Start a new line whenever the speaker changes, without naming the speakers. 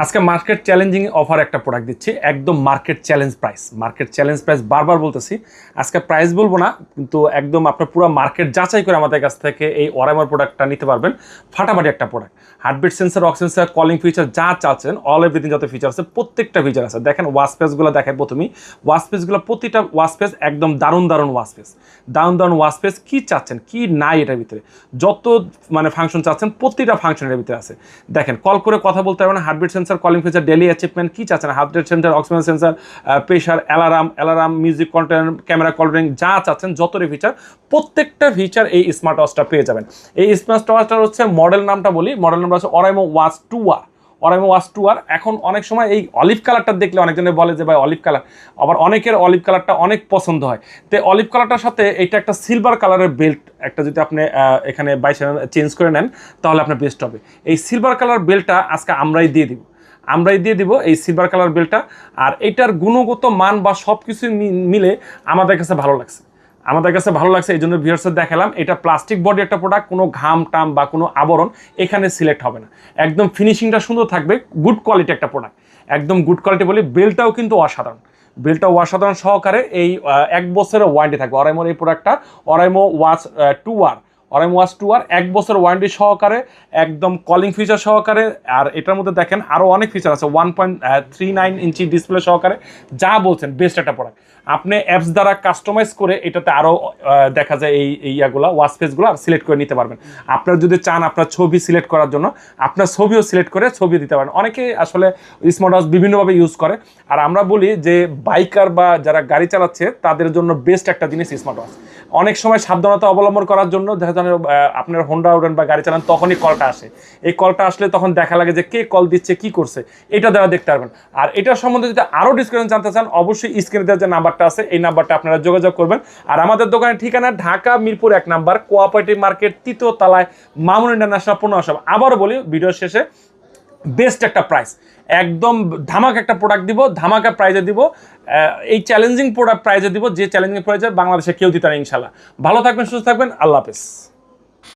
আজকে market challenging offer একটা product দিচ্ছি, একদম market challenge price. Market challenge price বারবার বলতেছি, আজকে প্রাইস বলবো না, কিন্তু একদম আপনার পুরো মার্কেট যাচাই করে আমাদের কাছ থেকে এই ওরাইমোর প্রোডাক্টটা নিতে পারবেন। ফাটাফাটি একটা product, heartbeat sensor, oxygen sensor, calling feature যা চাচ্ছেন অল এভরিথিং যত ফিচার আছে প্রত্যেকটা ফিচার আছে। দেখেন ওয়াশ পেজগুলো দেখেন, প্রথমেই ওয়াশ পেজগুলো, প্রতিটা ওয়াশ পেজ একদম দারুণ দারুণ ওয়াশ পেজ, দারুণ ওয়াশ পেজ। কী চাচ্ছেন কী নাই এটার ভিতরে, যত মানে ফাংশন চাচ্ছেন প্রতিটা ফাংশনের ভিতরে আছে। দেখেন কল করে কথা বলতে পারবেন, heartbeat sensor, calling feature, daily achievement কী চাচ্ছেন, heartbeat sensor, oxygen sensor, pressure, alarm, music control, camera controlling যা চাচ্ছেন যতটা ফিচার, প্রত্যেকটা ফিচার এই স্মার্ট ওয়াচটা পেয়ে যাবেন। এই স্মার্ট ওয়াচটার হচ্ছে মডেল নামটা বলি, মডেল নামটা হচ্ছে Oraimo watch 2R। Oraimo watch 2R। এখন অনেক সময় এই অলিভ কালারটা দেখলে অনেকজনে বলে যে ভাই অলিভ কালার, আবার অনেকের অলিভ কালারটা অনেক পছন্দ হয়। তো অলিভ কালারটার সাথে এটা একটা সিলভার কালারের বেল্ট একটা যদি আপনি এখানে বাইশ চেঞ্জ করে নেন তাহলে আপনার বেস্ট হবে। এই সিলভার কালার বেল্টটা আজকে আমরাই দিয়ে দিব এই সিলভার কালার বেল্টটা। আর এটার গুণগত মান বা সব কিছু মিলে আমাদের কাছে ভালো লাগছে, এই জন্য ভিউয়ার্সদের দেখালাম। এটা প্লাস্টিক বডি একটা প্রোডাক্ট, কোনো ঘাম টাম বা কোনো আবরণ এখানে সিলেক্ট হবে না, একদম ফিনিশিংটা সুন্দর থাকবে, গুড কোয়ালিটি একটা প্রোডাক্ট, একদম গুড কোয়ালিটি বলি। বেল্টটাও কিন্তু অসাধারণ সহকারে এই 1 বছরের ওয়ারেন্টি থাকবে ওরাইমোর এই প্রোডাক্টটা। Oraimo watch 2R, Oraimo watch 2R 1 বছর ওয়ারেন্টি সহকারে, একদম কলিং ফিচার সহকারে। আর এটার মধ্যে দেখেন আরও অনেক ফিচার আছে, 1.39 ইঞ্চি ডিসপ্লে সহকারে, যা বলছেন বেস্ট একটা প্রোডাক্ট। আপনি অ্যাপস দ্বারা কাস্টমাইজ করে এটাতে আরও দেখা যায় এই ইয়াগুলো ওয়াচ পেজগুলো সিলেক্ট করে নিতে পারবেন। আপনারা যদি চান আপনার ছবি সিলেক্ট করার জন্য, আপনার ছবিও সিলেক্ট করে ছবি দিতে পারেন। অনেকে আসলে স্মার্ট ওয়াচ বিভিন্নভাবে ইউজ করে, আর আমরা বলি যে বাইকার বা যারা গাড়ি চালাচ্ছে তাদের জন্য বেস্ট একটা জিনিস স্মার্ট ওয়াচ। অনেক সময় সাবধানতা অবলম্বন করার জন্য দেখা যায় আপনার হোন্ডা উড়েন বা গাড়ি চালান, তখনই কলটা আসে। এই কলটা আসলে তখন দেখা লাগে যে কে কল দিচ্ছে, কি করছে, এটা দ্বারা দেখতে পারবেন। আর এটার সম্বন্ধে যদি আরও ডিসকাশন জানতে চান, অবশ্যই স্ক্রিনে দেওয়া যে নাম্বারটা আছে এই নাম্বারটা আপনারা যোগাযোগ করবেন। আর আমাদের দোকানের ঠিকানা Dhaka Mirpur 1 number, cooperative market, 3য় তলায়, মামুন ইন্টারন্যাশনাল পণ্য সব। আবারও বলি ভিডিও শেষে, বেস্ট একটা প্রাইস, একদম ধামাকা একটা প্রোডাক্ট দিব, ধামাকা প্রাইজে দিব, এই চ্যালেঞ্জিং প্রোডাক্ট প্রাইজে দিব, যে চ্যালেঞ্জিং প্রাইজে বাংলাদেশে কেউ দিতে পারে ইনশাল্লাহ। ভালো থাকবেন, সুস্থ থাকবেন, আল্লাহ হাফেজ।